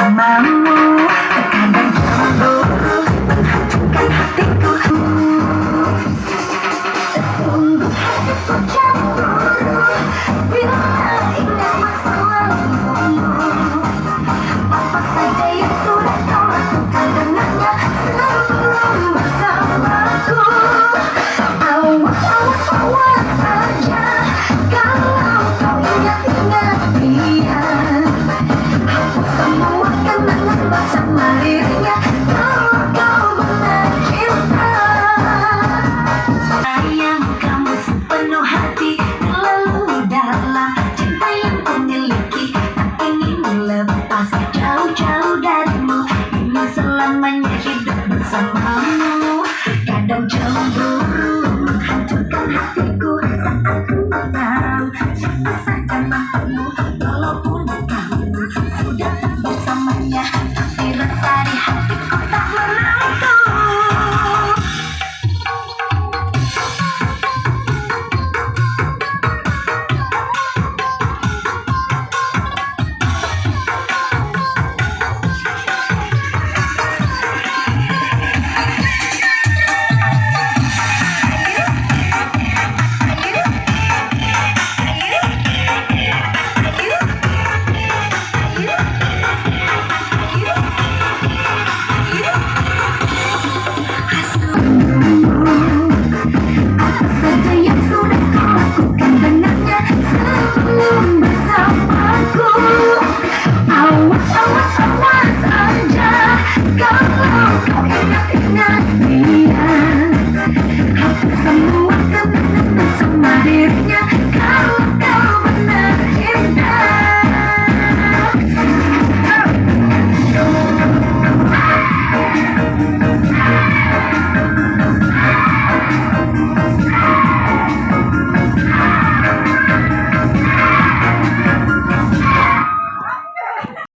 bersamamu. Terkadang cemburu menghancurkan hatiku. Sungguh hatiku cemburu bila ingat masa lalumu. Apa saja yang sudah kau lakukan dengannya sebelum bersamaku. Awas, awas, awas saja kalau kau ingat-ingat dia. Hapus semua kenangan bersama dirinya kalau kau benar cinta. Sayang kamu sepenuh hati terlalu dalam cinta yang kau miliki, tak ingin lepas jauh-jauh darimu. Ini selamanya hidup bersamamu. Kadang cemburu menghancurkan hatiku saat ku tahu siapa saja mantanmu. Walaupun kamu sudah bersamanya, tapi rasa di hatiku tak menentu. Apa saja yang sudah kau lakukan dengannya sebelum bersamaku. Awas, awas.